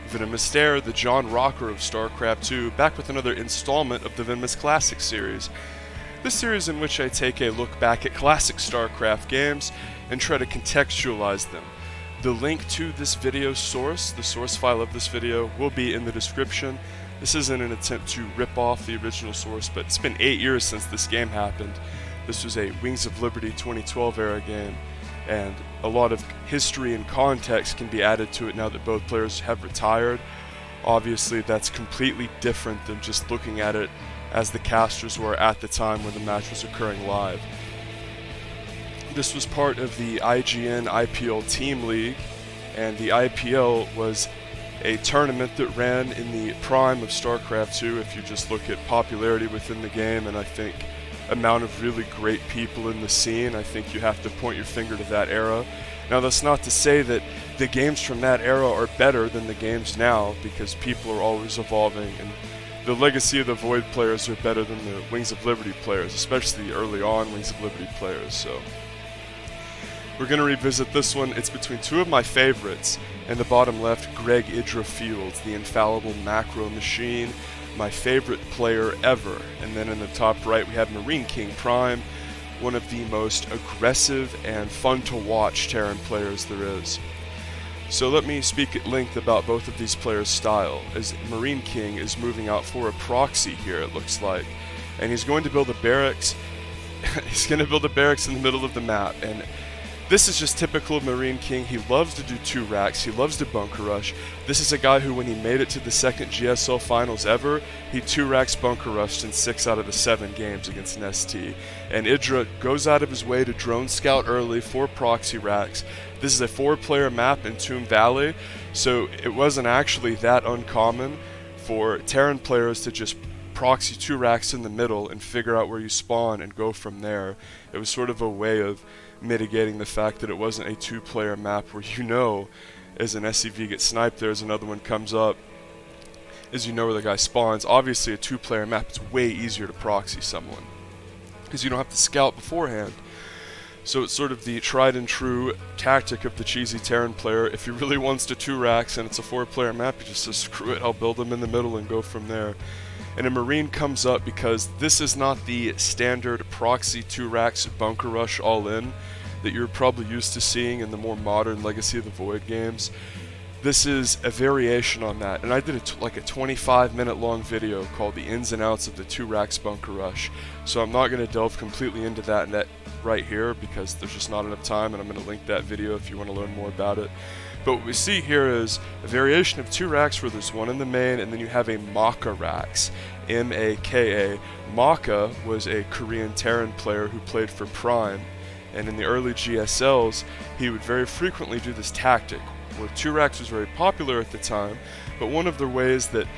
VenomousStare, the John Rocker of StarCraft 2, back with another installment of the Venomous Classic series. This series in which I take a look back at classic StarCraft games and try to contextualize them. The link to this video source, the source file of this video, will be in the description. This isn't an attempt to rip off the original source, but it's been 8 years since this game happened. This was a Wings of Liberty 2012 era game, and a lot of history and context can be added to it now that both players have retired. Obviously, that's completely different than just looking at it as the casters were at the time when the match was occurring live. This was part of the IGN IPL Team League, and the IPL was a tournament that ran in the prime of StarCraft 2 if you just look at popularity within the game, and I think amount of really great people in the scene. I think you have to point your finger to that era. Now, that's not to say that the games from that era are better than the games now, because people are always evolving, and the legacy of the Void players are better than the Wings of Liberty players, especially the early on Wings of Liberty players. So we're going to revisit this one. It's between two of my favorites. In the bottom left, Greg IdrA Fields, the infallible macro machine, my favorite player ever. And then in the top right, we have MarineKingPrime, one of the most aggressive and fun to watch Terran players there is. So let me speak at length about both of these players' style, as Marine King is moving out for a proxy here, it looks like. And he's going to build a barracks. He's going to build a barracks in the middle of the map, and this is just typical of Marine King. He loves to do 2 racks, he loves to bunker rush. This is a guy who, when he made it to the second GSL finals ever, he 2 racks bunker rushed in 6 out of the 7 games against an ST. And IdrA goes out of his way to drone scout early for proxy racks. This is a 4-player map in Tomb Valley, so it wasn't actually that uncommon for Terran players to just proxy 2 racks in the middle and figure out where you spawn and go from there. It was sort of a way of mitigating the fact that it wasn't a 2-player map where, you know, as an SCV gets sniped, there's another one comes up, as you know where the guy spawns. Obviously, a 2-player map, it's way easier to proxy someone because you don't have to scout beforehand. So it's sort of the tried and true tactic of the cheesy Terran player. If he really wants to 2 racks and it's a 4-player map, he just says, screw it, I'll build them in the middle and go from there. And a Marine comes up because this is not the standard proxy 2 racks bunker rush all in that you're probably used to seeing in the more modern Legacy of the Void games. This is a variation on that, and I did like a 25-minute long video called the ins and outs of the 2 racks bunker rush. So I'm not going to delve completely into that right here because there's just not enough time, and I'm going to link that video if you want to learn more about it. But what we see here is a variation of 2 racks where there's one in the main, and then you have a Maka racks, M-A-K-A. Maka was a Korean Terran player who played for Prime, and in the early GSLs, he would very frequently do this tactic, where 2 racks was very popular at the time, but one of the ways that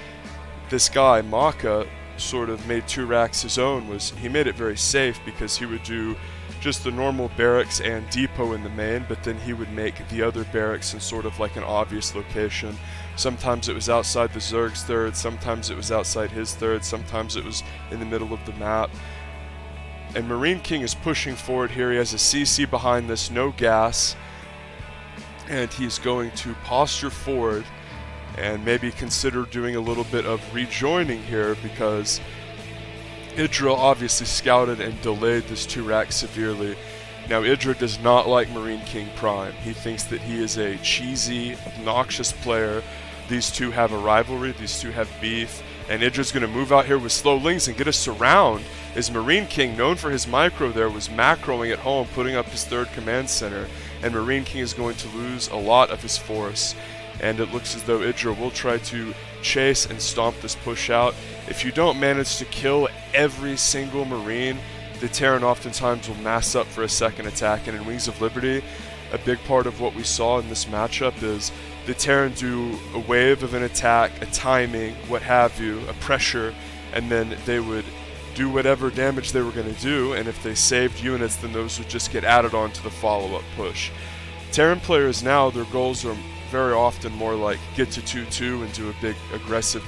this guy, Maka, sort of made 2 racks his own was he made it very safe because he would do just the normal barracks and depot in the main, but then he would make the other barracks in sort of like an obvious location. Sometimes it was outside the Zerg's third, sometimes it was outside his third, sometimes it was in the middle of the map. And Marine King is pushing forward here. He has a CC behind this, no gas, and he's going to posture forward and maybe consider doing a little bit of rejoining here because IdrA obviously scouted and delayed this 2 rack severely. Now, IdrA does not like MarineKingPrime. He thinks that he is a cheesy, obnoxious player. These two have a rivalry, these two have beef, and IdrA's going to move out here with slow lings and get a surround, as Marine King, known for his micro there, was macroing at home, putting up his 3rd command center, and Marine King is going to lose a lot of his force. And it looks as though IdrA will try to chase and stomp this push out. If you don't manage to kill every single Marine, the Terran oftentimes will mass up for a second attack, and in Wings of Liberty, a big part of what we saw in this matchup is the Terran do a wave of an attack, a timing, what have you, a pressure, and then they would do whatever damage they were going to do, and if they saved units, then those would just get added on to the follow-up push. Terran players now, their goals are very often more like get to 2-2 and do a big aggressive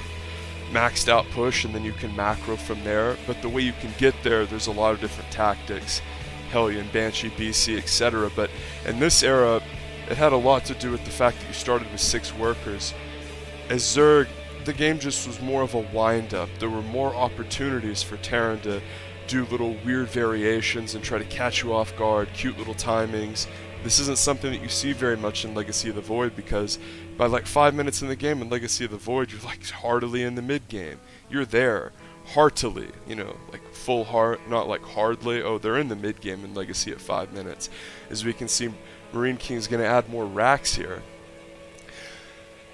maxed out push, and then you can macro from there. But the way you can get there, there's a lot of different tactics, Hellion, Banshee, BC, etc. But in this era, it had a lot to do with the fact that you started with 6 workers. As Zerg, the game just was more of a wind-up. There were more opportunities for Terran to do little weird variations and try to catch you off guard, cute little timings. This isn't something that you see very much in Legacy of the Void, because by like 5 minutes in the game in Legacy of the Void, you're like heartily in the mid-game. You're there, heartily, you know, like full heart, not like hardly. Oh, they're in the mid-game in Legacy at 5 minutes. As we can see, Marine King is going to add more racks here.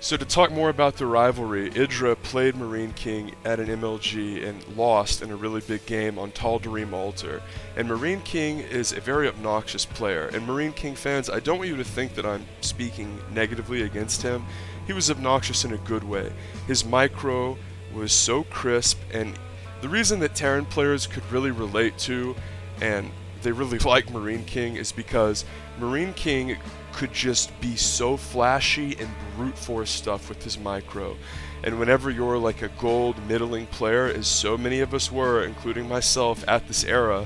So to talk more about the rivalry, IdrA played Marine King at an MLG and lost in a really big game on Tal'Darim Altar. And Marine King is a very obnoxious player. And Marine King fans, I don't want you to think that I'm speaking negatively against him. He was obnoxious in a good way. His micro was so crisp, and the reason that Terran players could really relate to, and they really like Marine King, is because Marine King could just be so flashy and brute force stuff with his micro. And whenever you're like a gold middling player, as so many of us were, including myself at this era,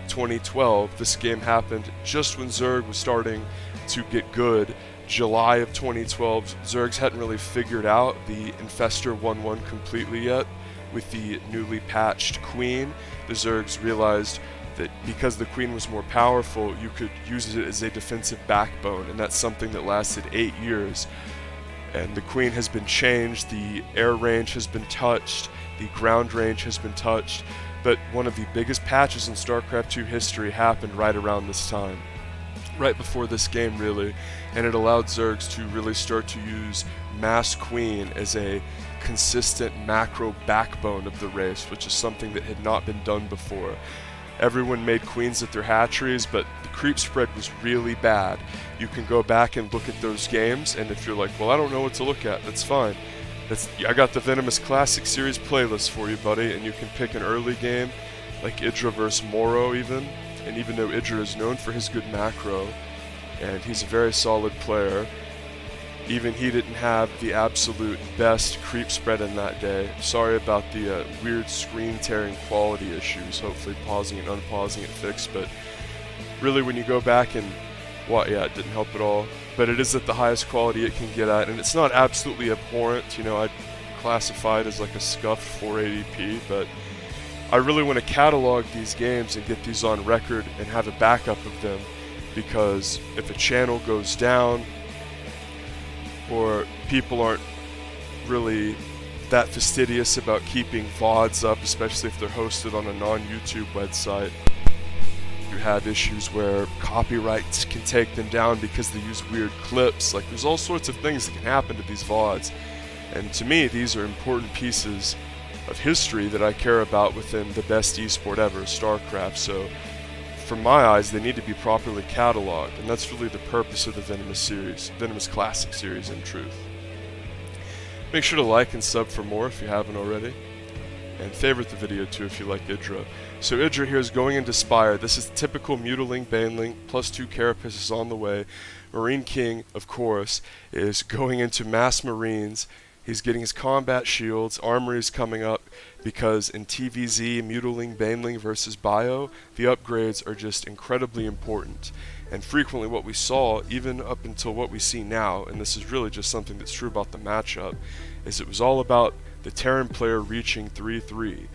2012, this game happened just when Zerg was starting to get good. July of 2012, Zergs hadn't really figured out the Infestor 1-1 completely yet. With the newly patched Queen, the Zergs realized that because the Queen was more powerful, you could use it as a defensive backbone, and that's something that lasted 8 years. And the Queen has been changed, the air range has been touched, the ground range has been touched, but one of the biggest patches in StarCraft 2 history happened right around this time. Right before this game, really, and it allowed Zergs to really start to use Mass Queen as a consistent macro backbone of the race, which is something that had not been done before. Everyone made queens at their hatcheries, but the creep spread was really bad. You can go back and look at those games, and if you're like, well, I don't know what to look at, that's fine. I got the Venomous Classic series playlist for you, buddy, and you can pick an early game, like IdrA vs Moro even. And even though IdrA is known for his good macro, and he's a very solid player, even he didn't have the absolute best creep spread in that day. Sorry about the weird screen tearing quality issues. Hopefully pausing and unpausing it fixed, but really when you go back and, well, yeah, it didn't help at all. But it is at the highest quality it can get at, and it's not absolutely abhorrent. You know, I'd classify it as like a scuffed 480p, but I really want to catalog these games and get these on record and have a backup of them, because if a channel goes down, or people aren't really that fastidious about keeping VODs up, especially if they're hosted on a non-YouTube website. You have issues where copyrights can take them down because they use weird clips. Like, there's all sorts of things that can happen to these VODs. And to me, these are important pieces of history that I care about within the best esport ever, StarCraft. So from my eyes, they need to be properly cataloged, and that's really the purpose of the Venomous Classic series in truth. Make sure to like and sub for more if you haven't already, and favorite the video too if you like IdrA. So IdrA here is going into Spire. This is typical Mutiling, Baneling, +2 Carapace is on the way. Marine King, of course, is going into Mass Marines. He's getting his combat shields, armory is coming up, because in TVZ, Mutiling, Baneling versus Bio, the upgrades are just incredibly important. And frequently what we saw, even up until what we see now, and this is really just something that's true about the matchup, is it was all about the Terran player reaching 3-3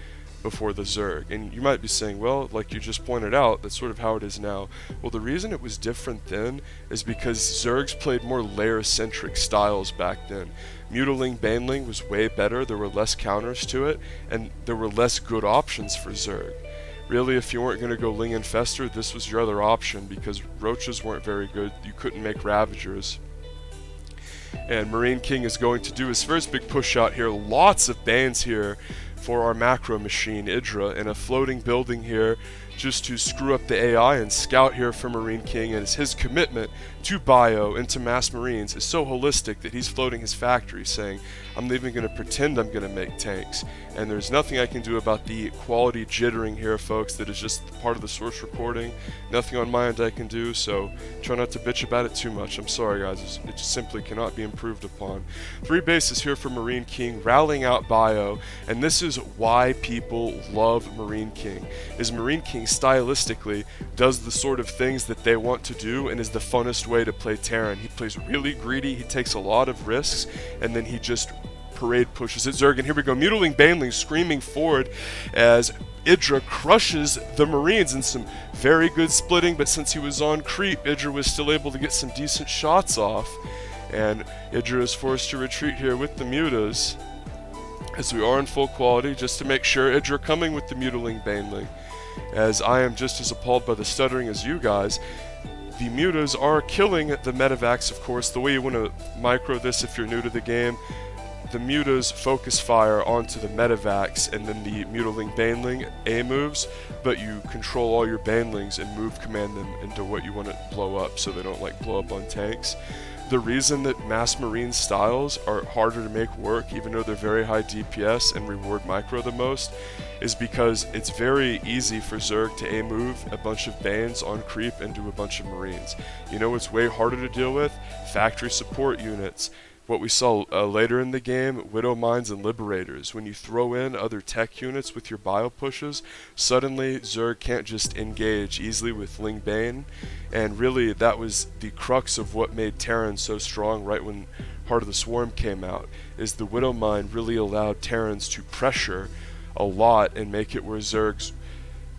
before the Zerg. And you might be saying, well, like you just pointed out, that's sort of how it is now. Well, the reason it was different then is because Zergs played more layer-centric styles back then. Mutiling, Baneling was way better, there were less counters to it, and there were less good options for Zerg. Really, if you weren't going to go Ling Infestor, this was your other option, because Roaches weren't very good, you couldn't make Ravagers. And Marine King is going to do his first big push out here, lots of bans here for our macro machine, IdrA, and a floating building here just to screw up the AI and scout here for Marine King, and his commitment to Bio and to Mass Marines is so holistic that he's floating his factory saying, I'm not even going to pretend I'm going to make tanks. And there's nothing I can do about the quality jittering here, folks. That is just part of the source recording. Nothing on my end I can do, so try not to bitch about it too much. I'm sorry, guys. It just simply cannot be improved upon. 3 bases here for Marine King, rallying out Bio, and this is why people love Marine King. Is Marine King stylistically does the sort of things that they want to do and is the funnest way to play Terran. He plays really greedy, he takes a lot of risks, and then he just parade pushes at Zerg, and here we go, Mutiling Baneling screaming forward as IdrA crushes the Marines in some very good splitting, but since he was on creep, IdrA was still able to get some decent shots off, and IdrA is forced to retreat here with the Mutas, as we are in full quality, just to make sure. IdrA coming with the Mutiling Baneling, as I am just as appalled by the stuttering as you guys. The Mutas are killing the Medivacs, of course. The way you want to micro this if you're new to the game, the Mutas focus fire onto the Medivacs, and then the Mutiling Baneling A moves, but you control all your Banelings and move command them into what you want to blow up so they don't like blow up on tanks. The reason that mass marine styles are harder to make work, even though they're very high DPS and reward micro the most, is because it's very easy for Zerg to A-move a bunch of Banes on creep and do a bunch of Marines. You know what's way harder to deal with? Factory support units. What we saw later in the game, Widow Mines and Liberators. When you throw in other tech units with your bio pushes, suddenly Zerg can't just engage easily with Ling Bane, and really that was the crux of what made Terran so strong right when Heart of the Swarm came out, is the Widow Mine really allowed Terrans to pressure a lot and make it where Zergs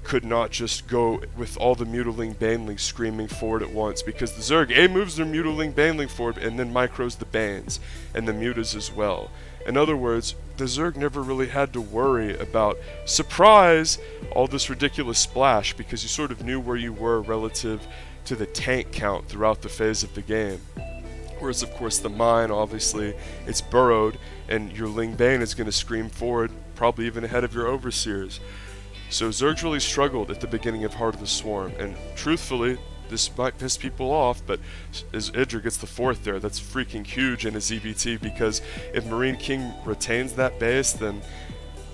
could not just go with all the Mutiling Baneling screaming forward at once, because the Zerg A moves their Mutiling Baneling forward and then micros the Banes and the Mutas as well. In other words, the Zerg never really had to worry about, surprise, all this ridiculous splash, because you sort of knew where you were relative to the tank count throughout the phase of the game. Whereas of course the mine, obviously, it's burrowed and your Ling Bane is going to scream forward, probably even ahead of your Overseers. So Zerg's really struggled at the beginning of Heart of the Swarm, and truthfully, this might piss people off, but as IdrA gets the 4th there, that's freaking huge in a ZvT, because if Marine King retains that base, then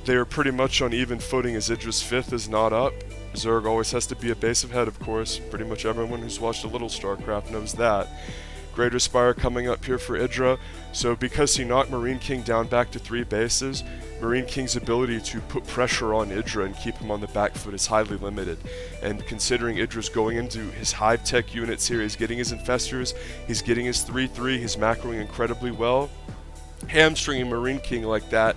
they are pretty much on even footing, as IdrA's 5th is not up. Zerg always has to be a base ahead, of course. Pretty much everyone who's watched a little StarCraft knows that. Greater Spire coming up here for IdrA, so because he knocked Marine King down back to 3 bases, Marine King's ability to put pressure on IdrA and keep him on the back foot is highly limited. And considering IdrA's going into his hive tech units here, he's getting his Infestors, he's getting his 3-3, he's macroing incredibly well. Hamstringing Marine King like that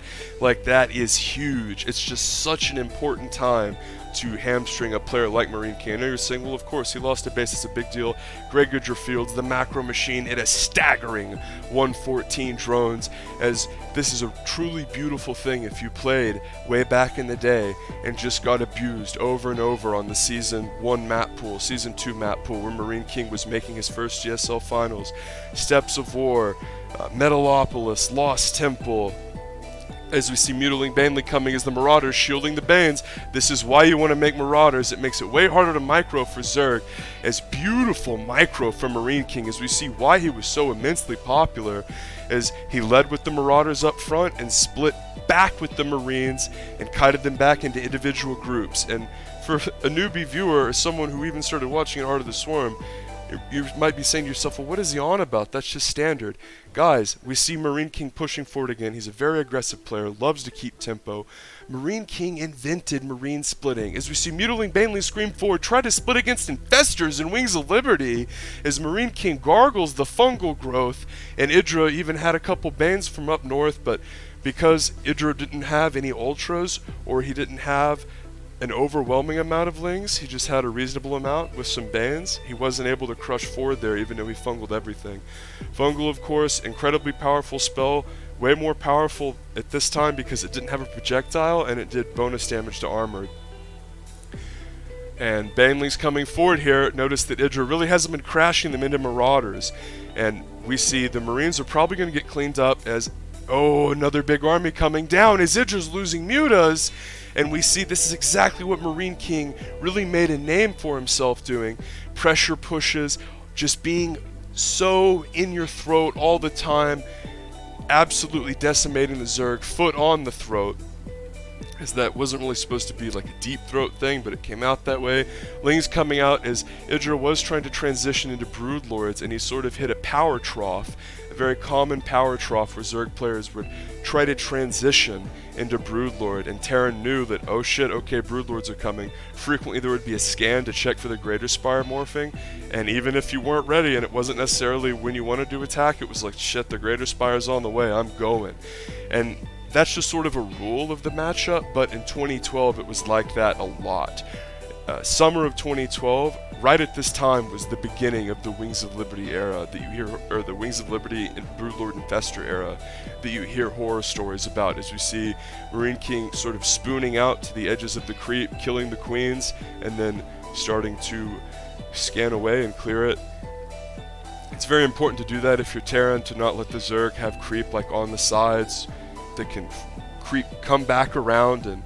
is huge. It's just such an important time to hamstring a player like Marine King. I know you're saying, well, of course, he lost a base, it's a big deal. Greg IdrA Fields, the macro machine, at a staggering 114 drones, as this is a truly beautiful thing if you played way back in the day and just got abused over and over on the Season 1 map pool, Season 2 map pool, where Marine King was making his first GSL finals. Steps of War, Metalopolis, Lost Temple, as we see Mutiling Baneling coming as the Marauders shielding the Banes. This is why you want to make Marauders. It makes it way harder to micro for Zerg. As beautiful micro from Marine King, as we see why he was so immensely popular, as he led with the Marauders up front and split back with the Marines and kited them back into individual groups. And for a newbie viewer, or someone who even started watching Heart of the Swarm, you might be saying to yourself, well, what is he on about? That's just standard. Guys, we see Marine King pushing forward again. He's a very aggressive player, loves to keep tempo. Marine King invented marine splitting. As we see Mutiling Baneling scream forward, try to split against Infestors and Wings of Liberty, as Marine King gargles the fungal growth, and IdrA even had a couple Banes from up north, but because IdrA didn't have any Ultras, or he didn't have an overwhelming amount of Lings, he just had a reasonable amount with some Banes, he wasn't able to crush forward there even though he fungled everything. Fungal, of course, incredibly powerful spell, way more powerful at this time because it didn't have a projectile and it did bonus damage to armor. And Banelings coming forward here, notice that IdrA really hasn't been crashing them into Marauders, and we see the Marines are probably going to get cleaned up as, oh, another big army coming down as IdrA's losing Mutas. And we see this is exactly what Marine King really made a name for himself doing. Pressure pushes, just being so in your throat all the time, absolutely decimating the Zerg, foot on the throat. As that wasn't really supposed to be like a deep throat thing, but it came out that way. Ling's coming out as IdrA was trying to transition into Broodlords, and he sort of hit a power trough, a very common power trough where Zerg players would try to transition into Broodlord, and Terran knew that, oh shit, okay, Broodlords are coming. Frequently there would be a scan to check for the Greater Spire morphing, and even if you weren't ready and it wasn't necessarily when you wanted to attack, it was like, shit, the Greater Spire's on the way, I'm going. And that's just sort of a rule of the matchup, but in 2012 it was like that a lot. Summer of 2012, right at this time, was the beginning of the Wings of Liberty era that you hear, or the Wings of Liberty and Broodlord Infestor era that you hear horror stories about, as we see Marine King sort of spooning out to the edges of the creep, killing the queens, and then starting to scan away and clear it. It's very important to do that if you're Terran, to not let the Zerg have creep like on the sides that can creep, come back around and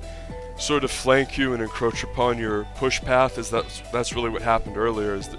sort of flank you and encroach upon your push path, as that's really what happened earlier, is that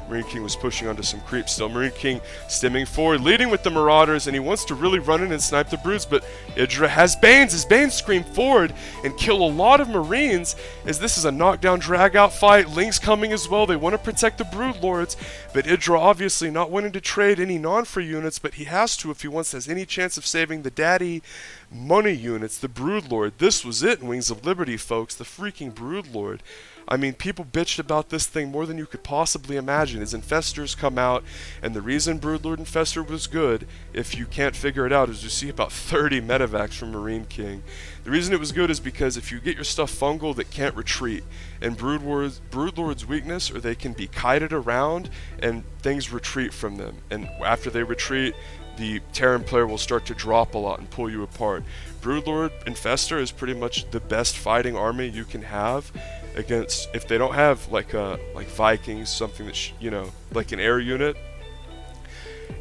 Marine King was pushing onto some creep still. Marine King stemming forward, leading with the Marauders, and he wants to really run in and snipe the Broods, but IdrA has Banes. His Banes scream forward and kill a lot of Marines, as this is a knockdown drag-out fight. Ling's coming as well. They want to protect the Brood Lords, but IdrA obviously not wanting to trade any non-free units, but he has to if he has any chance of saving the daddy money units, the Brood Lord. This was it in Wings of Liberty, folks, the freaking Brood Lord. I mean, people bitched about this thing more than you could possibly imagine. As Infestors come out, and the reason Broodlord Infestor was good, if you can't figure it out, is you see about 30 medevacs from Marine King. The reason it was good is because if you get your stuff fungal that can't retreat, and Broodlord's weakness, or they can be kited around, and things retreat from them. And after they retreat, the Terran player will start to drop a lot and pull you apart. Broodlord Infestor is pretty much the best fighting army you can have against, if they don't have like Vikings, something that like an air unit.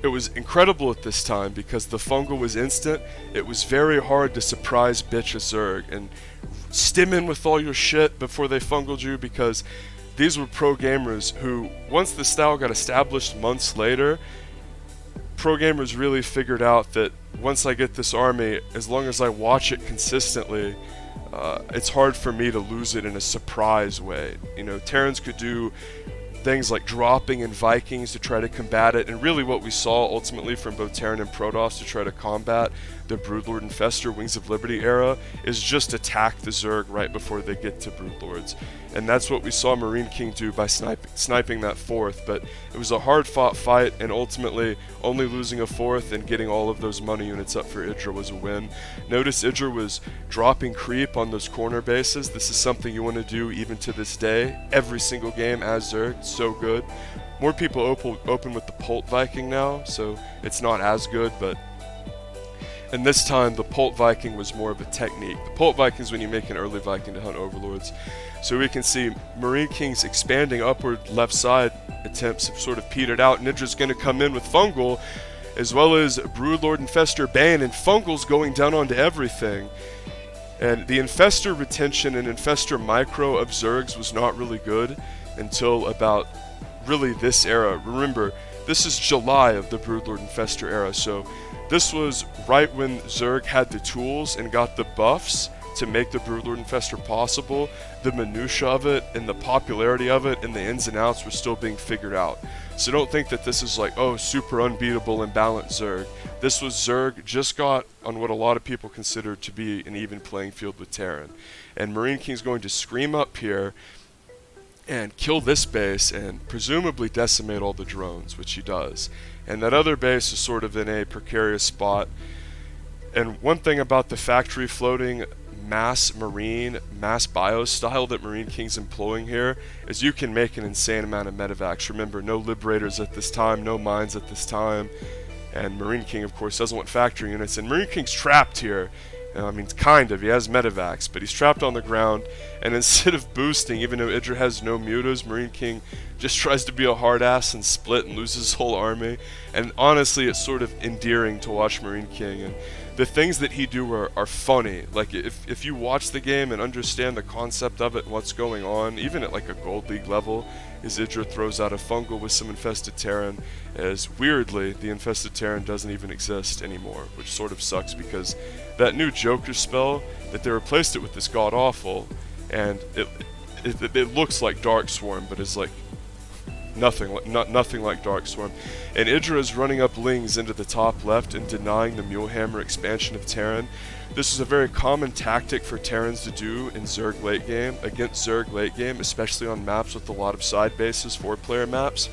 It was incredible at this time because the fungal was instant. It was very hard to surprise bitch a Zerg and stim in with all your shit before they fungaled you, because these were pro gamers who, once the style got established months later, pro gamers really figured out that once I get this army, as long as I watch it consistently, it's hard for me to lose it in a surprise way. Terrans could do things like dropping in Vikings to try to combat it, and really what we saw ultimately from both Terran and Protoss to try to combat the Broodlord Infestor Wings of Liberty era is just attack the Zerg right before they get to Broodlords. And that's what we saw Marine King do by sniping that fourth, but it was a hard fought fight, and ultimately only losing a fourth and getting all of those money units up for IdrA was a win. Notice IdrA was dropping creep on those corner bases. This is something you want to do even to this day, every single game as Zerg. So good. More people open with the Pult Viking now, so it's not as good, but and this time the Pult Viking was more of a technique. The Pult Viking is when you make an early Viking to hunt overlords. So we can see Marine King's expanding upward left side attempts have sort of petered out, and IdrA's going to come in with Fungal, as well as Broodlord Infestor Bane, and Fungal's going down onto everything. And the Infestor retention and Infestor micro of Zergs was not really good until about really this era. Remember, this is July of the Broodlord Infestor era, so this was right when Zerg had the tools and got the buffs to make the Broodlord Infestor possible. The minutia of it and the popularity of it and the ins and outs were still being figured out. So don't think that this is like, oh, super unbeatable and balanced Zerg. This was Zerg just got on what a lot of people consider to be an even playing field with Terran. And Marine King's going to scream up here and kill this base and presumably decimate all the drones, which he does. And that other base is sort of in a precarious spot. And one thing about the factory floating mass bio style that Marine King's employing here is you can make an insane amount of medevacs. Remember, no liberators at this time, no mines at this time, and Marine King of course doesn't want factory units, and Marine King's trapped here. I mean, kind of, he has medevacs, but he's trapped on the ground, and instead of boosting, even though IdrA has no mutas, Marine King just tries to be a hard ass and split and loses his whole army. And honestly, it's sort of endearing to watch Marine King, and the things that he do are funny. Like, if you watch the game and understand the concept of it and what's going on, even at like a Gold League level, is IdrA throws out a fungal with some infested Terran, as weirdly, the infested Terran doesn't even exist anymore, which sort of sucks because that new Joker spell, that they replaced it with this god-awful, and it looks like Dark Swarm, but it's like nothing like Dark Swarm. And IdrA is running up Lings into the top left and denying the Mulehammer expansion of Terran. This is a very common tactic for Terrans to do in Zerg late game, against Zerg late game, especially on maps with a lot of side bases, 4-player maps.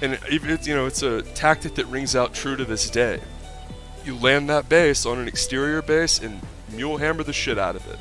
And it's a tactic that rings out true to this day. You land that base on an exterior base and mule hammer the shit out of it.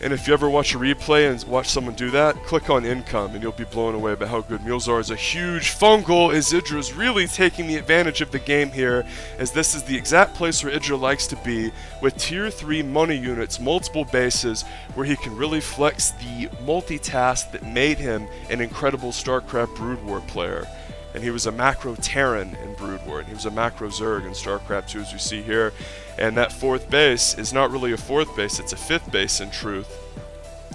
And if you ever watch a replay and watch someone do that, click on income and you'll be blown away by how good mules are as a huge fungal, as IdrA's really taking the advantage of the game here, as this is the exact place where IdrA likes to be, with tier 3 money units, multiple bases, where he can really flex the multitask that made him an incredible StarCraft Brood War player. And he was a macro Terran in Brood War, and he was a macro Zerg in StarCraft 2, as we see here. And that 4th base is not really a 4th base, it's a 5th base in truth.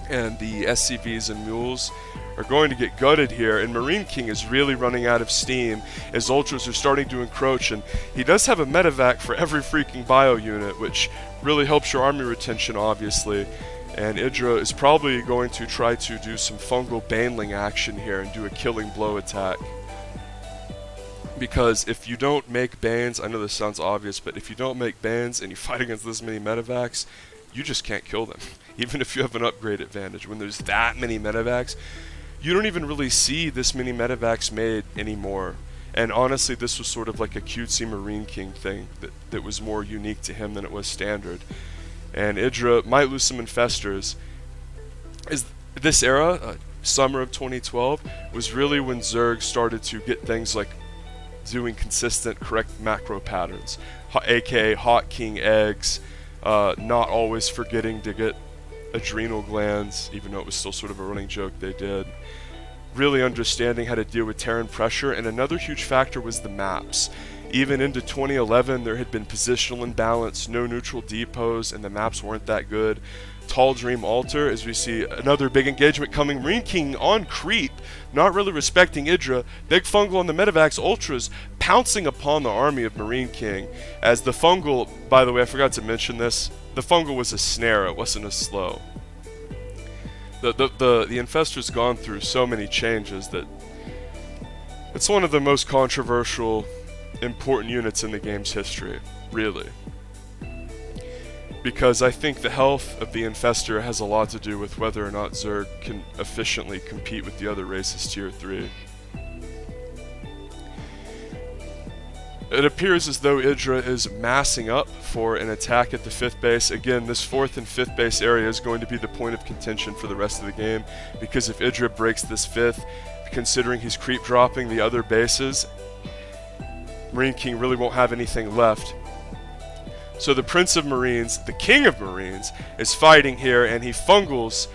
And the SCVs and mules are going to get gutted here, and Marine King is really running out of steam as ultras are starting to encroach, and he does have a medevac for every freaking bio unit, which really helps your army retention, obviously. And IdrA is probably going to try to do some fungal baneling action here and do a killing blow attack. Because if you don't make Banes, I know this sounds obvious, but if you don't make Banes and you fight against this many medevacs, you just can't kill them. Even if you have an upgrade advantage. When there's that many medevacs, you don't even really see this many medevacs made anymore. And honestly, this was sort of like a cutesy Marine King thing that was more unique to him than it was standard. And IdrA might lose some infestors. This era, summer of 2012, was really when Zerg started to get things like doing consistent, correct macro patterns, aka Hot King eggs, not always forgetting to get adrenal glands, even though it was still sort of a running joke they did. Really understanding how to deal with Terran pressure, and another huge factor was the maps. Even into 2011, there had been positional imbalance, no neutral depots, and the maps weren't that good. Tall Dream Altar, as we see another big engagement coming. Marine King on creep, not really respecting IdrA. Big Fungal on the medevacs, ultras pouncing upon the army of Marine King. As the Fungal, by the way, I forgot to mention this, the Fungal was a snare, it wasn't a slow. The Infestor's gone through so many changes that it's one of the most controversial, important units in the game's history, really. Because I think the health of the Infestor has a lot to do with whether or not Zerg can efficiently compete with the other races tier 3. It appears as though IdrA is massing up for an attack at the 5th base. Again, this 4th and 5th base area is going to be the point of contention for the rest of the game, because if IdrA breaks this 5th, considering he's creep dropping the other bases, Marine King really won't have anything left. So the Prince of Marines, the King of Marines, is fighting here, and he fungals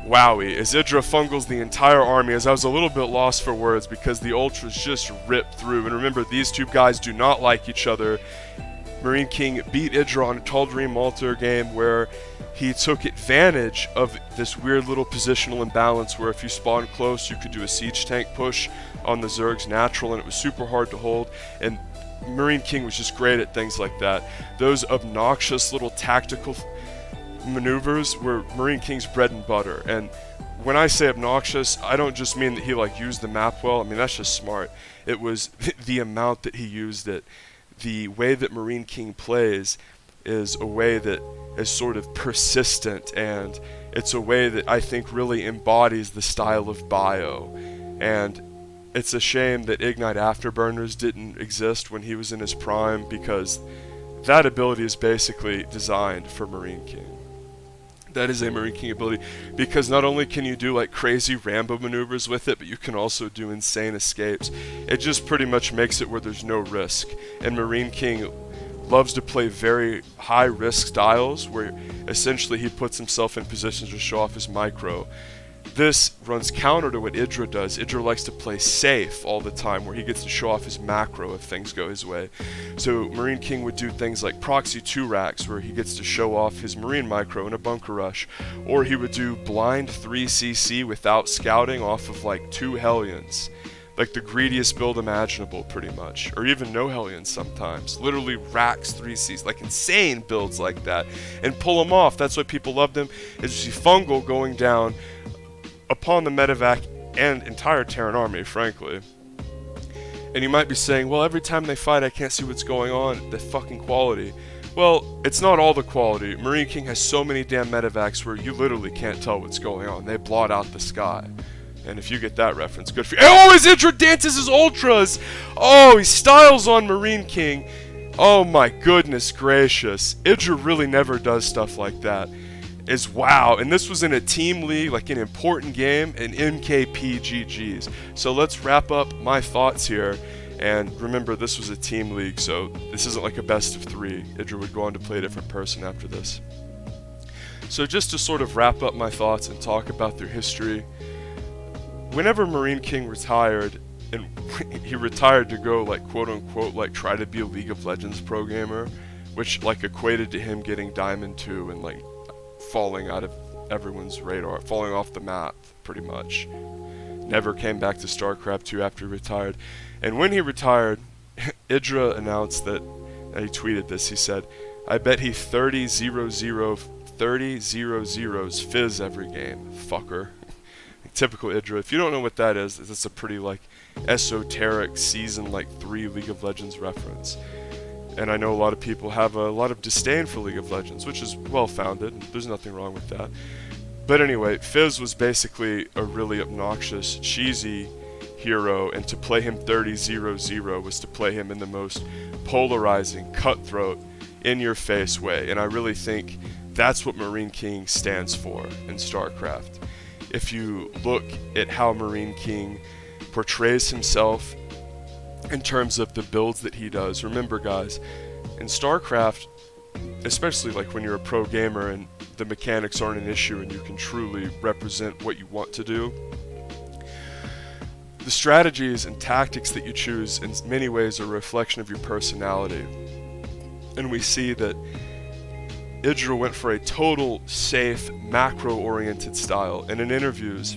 Wowie, as IdrA fungals the entire army, as I was a little bit lost for words because the ultras just ripped through. And remember, these two guys do not like each other. Marine King beat IdrA on a Tall Dream Altar game where he took advantage of this weird little positional imbalance where if you spawned close, you could do a siege tank push on the Zerg's natural, and it was super hard to hold. And Marine King was just great at things like that. Those obnoxious little tactical maneuvers were Marine King's bread and butter. And when I say obnoxious, I don't just mean that he used the map well. I mean, that's just smart. It was the amount that he used it. The way that Marine King plays is a way that is sort of persistent, and it's a way that I think really embodies the style of bio. And it's a shame that Ignite Afterburners didn't exist when he was in his prime, because that ability is basically designed for Marine King. That is a Marine King ability, because not only can you do crazy Rambo maneuvers with it, but you can also do insane escapes. It just pretty much makes it where there's no risk. And Marine King loves to play very high risk styles where essentially he puts himself in positions to show off his micro. This runs counter to what IdrA does. IdrA likes to play safe all the time, where he gets to show off his macro if things go his way. So Marine King would do things like Proxy 2 racks, where he gets to show off his Marine micro in a bunker rush. Or he would do blind 3cc without scouting off of 2 Hellions. The greediest build imaginable, pretty much. Or even no Hellions sometimes. Literally racks 3Cs, insane builds like that. And pull them off. That's why people loved him. Is you see Fungal going down upon the medevac and entire Terran army, frankly. And you might be saying, well, every time they fight I can't see what's going on, the fucking quality. Well, it's not all the quality. Marine King has so many damn medevacs where you literally can't tell what's going on. They blot out the sky. And if you get that reference, good for you. Oh, his IdrA dances his ultras! Oh, he styles on Marine King. Oh my goodness gracious. IdrA really never does stuff like that. Is wow. And this was in a team league, like an important game, and MKP GG's. So let's wrap up my thoughts here. And remember, this was a team league, so this isn't like a best of 3. IdrA would go on to play a different person after this. So just to sort of wrap up my thoughts and talk about their history, whenever Marine King retired, and he retired to go like quote unquote like try to be a League of Legends programmer, which like equated to him getting Diamond 2 and like falling out of everyone's radar, falling off the map pretty much. Never came back to StarCraft 2 after he retired. And when he retired, IdrA announced that, and he tweeted this, he said, "I bet he 30-0-0s fizz every game, fucker." Typical IdrA. If you don't know what that is, it's a pretty like esoteric season like 3 League of Legends reference. And I know a lot of people have a lot of disdain for League of Legends, which is well founded. There's nothing wrong with that. But anyway, Fizz was basically a really obnoxious, cheesy hero, and to play him 30-0-0 was to play him in the most polarizing, cutthroat, in-your-face way. And I really think that's what Marine King stands for in StarCraft. If you look at how Marine King portrays himself in terms of the builds that he does, remember guys, in StarCraft, especially like when you're a pro gamer and the mechanics aren't an issue and you can truly represent what you want to do, the strategies and tactics that you choose in many ways are a reflection of your personality. And we see that IdrA went for a total, safe, macro-oriented style, and in interviews,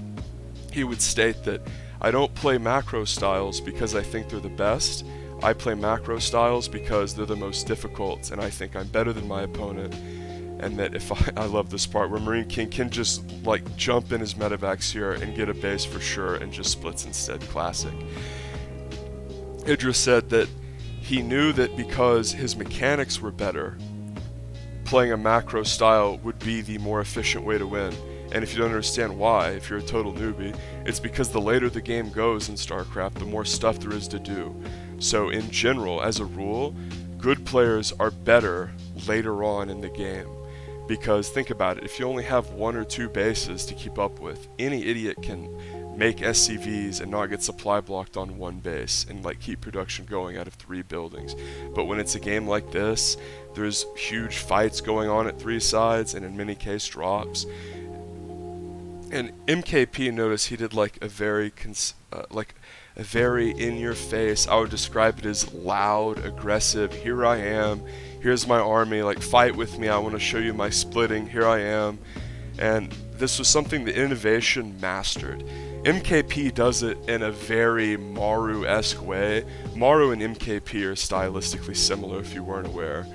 he would state that, "I don't play macro styles because I think they're the best. I play macro styles because they're the most difficult, and I think I'm better than my opponent." And that if I love this part where Marine King can just like jump in his medevacs here and get a base for sure and just splits instead. Classic. IdrA said that he knew that because his mechanics were better, playing a macro style would be the more efficient way to win. And if you don't understand why, if you're a total newbie, it's because the later the game goes in StarCraft, the more stuff there is to do. So in general, as a rule, good players are better later on in the game. Because think about it, if you only have 1 or 2 bases to keep up with, any idiot can make SCVs and not get supply blocked on 1 base and like keep production going out of 3 buildings. But when it's a game like this, there's huge fights going on at 3 sides and in many cases drops. And MKP, notice he did like a very in-your-face, I would describe it as loud, aggressive, "Here I am, here's my army, like fight with me, I want to show you my splitting, here I am." And this was something that Innovation mastered. MKP does it in a very Maru-esque way. Maru and MKP are stylistically similar if you weren't aware,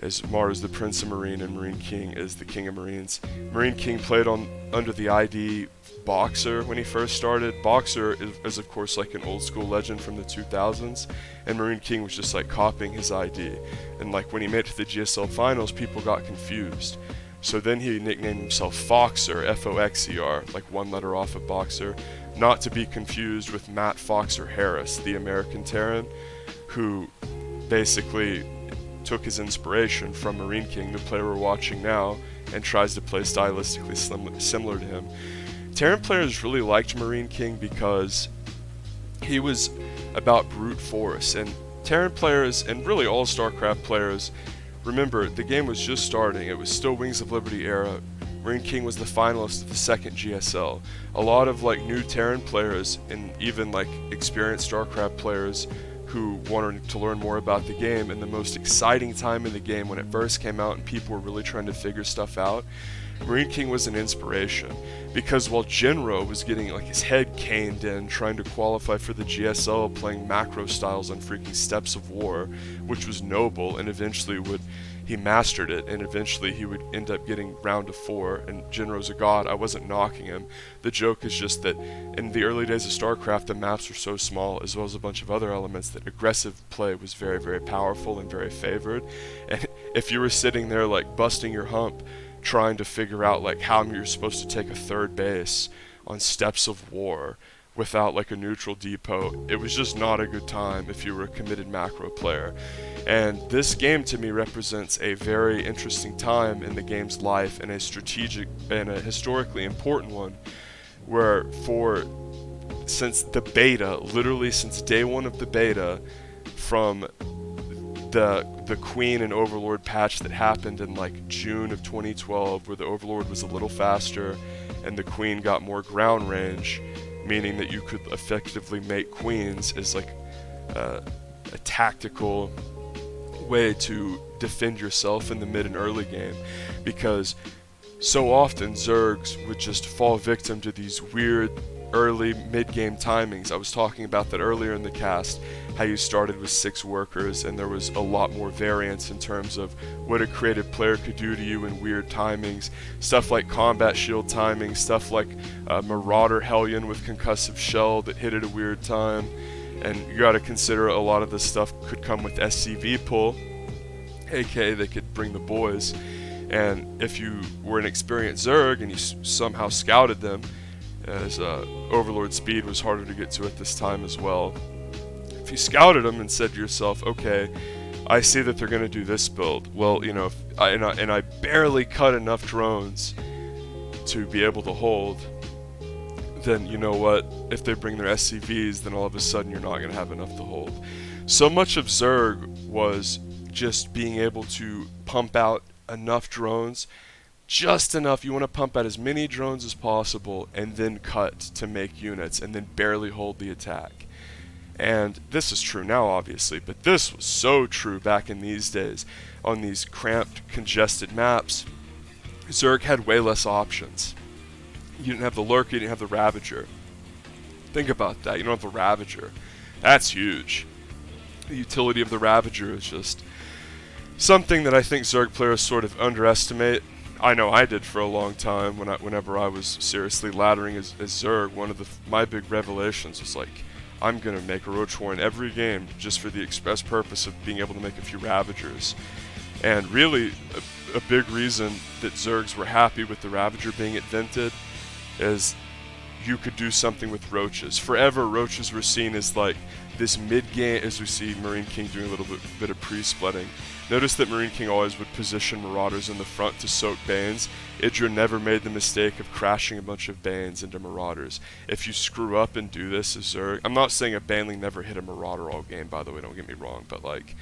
as Maru is the Prince of Marine and Marine King is the King of Marines. Marine King played under the ID Boxer when he first started. Boxer is of course like an old school legend from the 2000s, and Marine King was just like copying his ID. And like when he made it to the GSL finals, people got confused. So then he nicknamed himself Foxer, F-O-X-E-R, like 1 letter off of Boxer, not to be confused with Matt Foxer Harris, the American Terran, who basically took his inspiration from Marine King, the player we're watching now, and tries to play stylistically similar to him. Terran players really liked Marine King because he was about brute force, and Terran players, and really all StarCraft players, remember, the game was just starting, it was still Wings of Liberty era. Marine King was the finalist of the 2nd GSL. A lot of like new Terran players, and even like experienced StarCraft players who wanted to learn more about the game, and the most exciting time in the game when it first came out and people were really trying to figure stuff out, Marine King was an inspiration. Because while Jinro was getting like his head caned in trying to qualify for the GSL, playing macro styles on freaking Steps of War, which was noble, and eventually he mastered it, and eventually he would end up getting round to 4, and Jinro's a god. I wasn't knocking him. The joke is just that in the early days of StarCraft, the maps were so small, as well as a bunch of other elements, that aggressive play was very, very powerful and very favored. And if you were sitting there like busting your hump, trying to figure out like how you're supposed to take a 3rd base on Steps of War, without like a neutral depot. It was just not a good time if you were a committed macro player. And this game to me represents a very interesting time in the game's life, and a strategic and a historically important one, where since the beta, literally since day one of the beta, from the Queen and Overlord patch that happened in like June of 2012, where the Overlord was a little faster and the Queen got more ground range, meaning that you could effectively make Queens as like a tactical way to defend yourself in the mid and early game, because so often Zergs would just fall victim to these weird early mid-game timings. I was talking about that earlier in the cast, how you started with 6 workers and there was a lot more variance in terms of what a creative player could do to you in weird timings. Stuff like combat shield timing, stuff like Marauder Hellion with concussive shell that hit at a weird time. And you gotta consider a lot of this stuff could come with SCV pull, aka they could bring the boys. And if you were an experienced Zerg and you somehow scouted them, as Overlord speed was harder to get to at this time as well, if you scouted them and said to yourself, okay, I see that they're going to do this build, well, you know, and I barely cut enough drones to be able to hold, then you know what, if they bring their SCVs, then all of a sudden you're not going to have enough to hold. So much of Zerg was just being able to pump out enough drones, just enough. You want to pump out as many drones as possible and then cut to make units and then barely hold the attack. And this is true now, obviously, but this was so true back in these days. On these cramped, congested maps, Zerg had way less options. You didn't have the Lurker, you didn't have the Ravager. Think about that, you don't have the Ravager. That's huge. The utility of the Ravager is just something that I think Zerg players sort of underestimate. I know I did for a long time. Whenever I was seriously laddering as Zerg, one of my big revelations was like, I'm gonna make a Roach War in every game just for the express purpose of being able to make a few Ravagers. And really, a big reason that Zergs were happy with the Ravager being invented is you could do something with Roaches. Forever, Roaches were seen as like this mid-game, as we see Marine King doing a little bit of pre-splitting. Notice that Marine King always would position Marauders in the front to soak Banes. IdrA never made the mistake of crashing a bunch of Banes into Marauders. If you screw up and do this as Zerg, I'm not saying a Baneling never hit a Marauder all game, by the way, don't get me wrong, but like,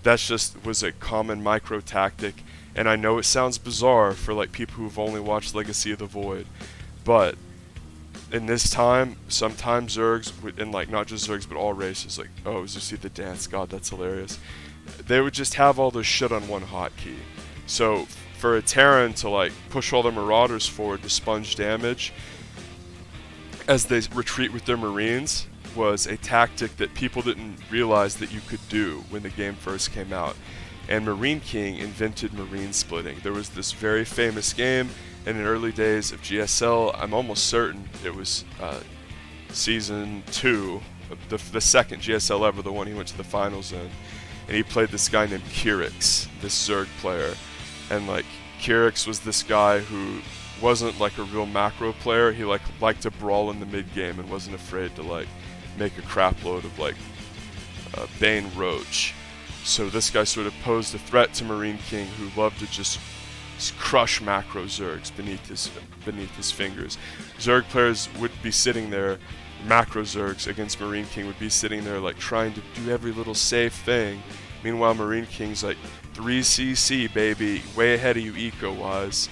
that's just was a common micro tactic, and I know it sounds bizarre for like people who've only watched Legacy of the Void, but in this time, sometimes Zergs, and like not just Zergs but all races, like, oh, ZvT the dance, god, that's hilarious. They would just have all this shit on one hotkey. So for a Terran to like push all their Marauders forward to sponge damage as they retreat with their Marines was a tactic that people didn't realize that you could do when the game first came out. And Marine King invented Marine splitting. There was this very famous game in the early days of GSL. I'm almost certain it was Season 2, the second GSL ever, the one he went to the finals in. And he played this guy named Kirix, this Zerg player. And like, Kirix was this guy who wasn't like a real macro player. He liked to brawl in the mid game and wasn't afraid to like make a crap load of like Bane Roach. So this guy sort of posed a threat to Marine King, who loved to just crush macro Zergs beneath his fingers. Zerg players would be sitting there, macro Zergs against Marine King would be sitting there like trying to do every little safe thing. Meanwhile, Marine King's like 3cc baby, way ahead of you eco-wise,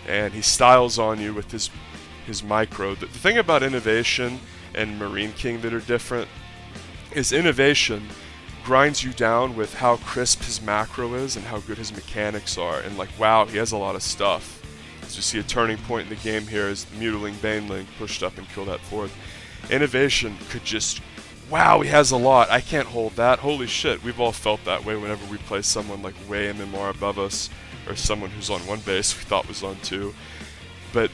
and he styles on you with his micro. The thing about Innovation and Marine King that are different is Innovation grinds you down with how crisp his macro is and how good his mechanics are, and like, wow, he has a lot of stuff. As you see a turning point in the game here as the Mutiling Baneling pushed up and killed that fourth. Innovation could just, wow, he has a lot, I can't hold that, holy shit. We've all felt that way whenever we play someone like way MMR above us, or someone who's on one base we thought was on two. But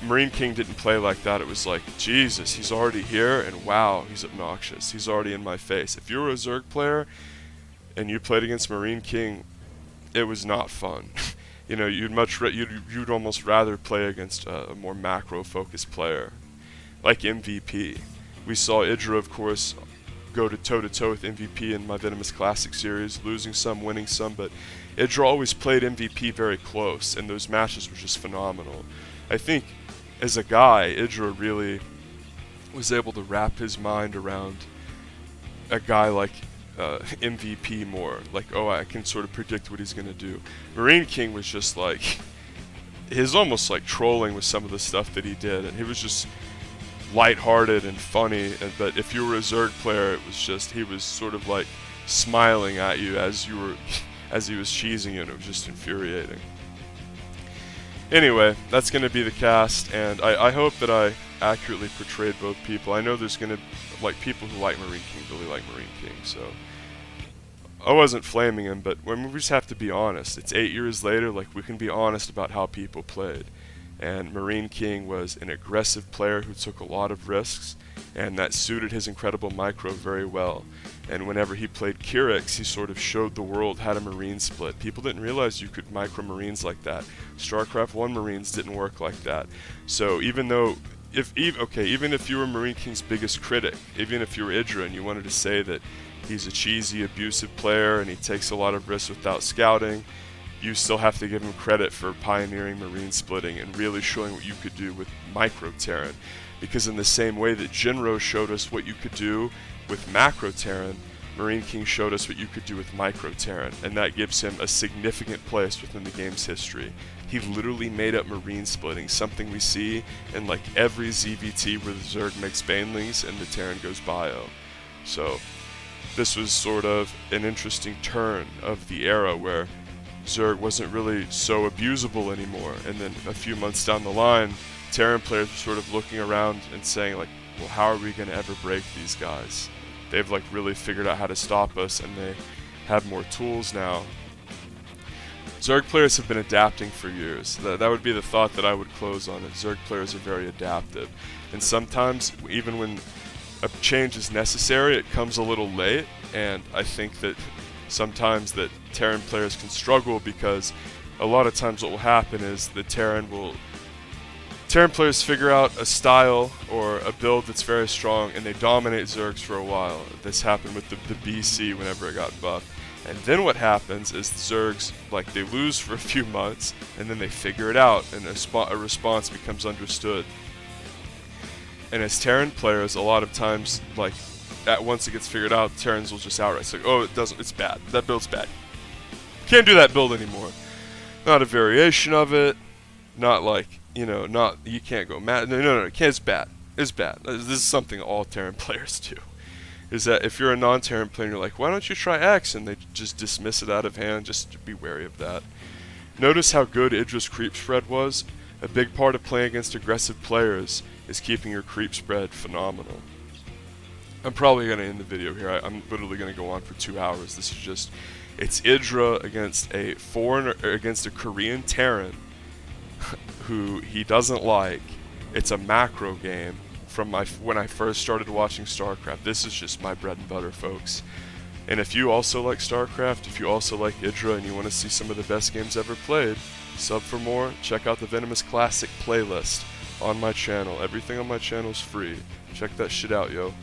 Marine King didn't play like that. It was like, Jesus, he's already here, and wow, he's obnoxious. He's already in my face. If you were a Zerg player and you played against Marine King, it was not fun. You know, you'd almost rather play against a more macro-focused player, like MVP. We saw IdrA, of course, go to toe-to-toe with MVP in my Venomous Classic series, losing some, winning some, but IdrA always played MVP very close, and those matches were just phenomenal. I think, as a guy, IdrA really was able to wrap his mind around a guy like MVP more. Like, oh, I can sort of predict what he's going to do. MarineKing was just like, his almost like trolling with some of the stuff that he did, and he was just lighthearted and funny, but if you were a Zerg player, it was just, he was sort of like smiling at you as he was cheesing you, and it was just infuriating. Anyway, that's going to be the cast, and I hope that I accurately portrayed both people. I know there's going to, like, people who like MarineKing really like MarineKing, so I wasn't flaming him, but we just have to be honest. It's 8 years later, like, we can be honest about how people played. And MarineKing was an aggressive player who took a lot of risks, and that suited his incredible micro very well. And whenever he played Kyrix, he sort of showed the world how to Marine split. People didn't realize you could micro Marines like that. StarCraft 1 Marines didn't work like that. So even though, even if you were MarineKing's biggest critic, even if you were IdrA and you wanted to say that he's a cheesy, abusive player and he takes a lot of risks without scouting, you still have to give him credit for pioneering Marine splitting and really showing what you could do with micro Terran. Because in the same way that Jinro showed us what you could do with macro Terran, MarineKing showed us what you could do with micro Terran, and that gives him a significant place within the game's history. He literally made up Marine splitting, something we see in like every ZvT where the Zerg makes Banelings and the Terran goes bio. So this was sort of an interesting turn of the era where Zerg wasn't really so abusable anymore, and then a few months down the line, Terran players were sort of looking around and saying like, well, how are we going to ever break these guys? They've like really figured out how to stop us, and they have more tools now. Zerg players have been adapting for years. That would be the thought that I would close on it. Zerg players are very adaptive, and sometimes even when a change is necessary, it comes a little late, and I think that sometimes that Terran players can struggle because a lot of times what will happen is the Terran players figure out a style or a build that's very strong and they dominate Zergs for a while. This happened with the BC whenever it got buffed. And then what happens is the Zergs, like, they lose for a few months and then they figure it out and a response becomes understood. And as Terran players, a lot of times, like, once it gets figured out, Terrans will just outright say, oh, it's bad. That build's bad. Can't do that build anymore. Not a variation of it. Not like, you can't go mad. No, it's bad. It's bad. This is something all Terran players do. Is that if you're a non-Terran player and you're like, why don't you try X? And they just dismiss it out of hand, just be wary of that. Notice how good IdrA's creep spread was. A big part of playing against aggressive players is keeping your creep spread phenomenal. I'm probably going to end the video here. I'm literally going to go on for 2 hours. This is just, it's IdrA against a foreigner, against a Korean Terran who he doesn't like. It's a macro game from when I first started watching StarCraft. This is just my bread and butter, folks. And if you also like StarCraft, if you also like IdrA and you want to see some of the best games ever played, sub for more, check out the Venomous Classic playlist on my channel. Everything on my channel is free. Check that shit out, yo.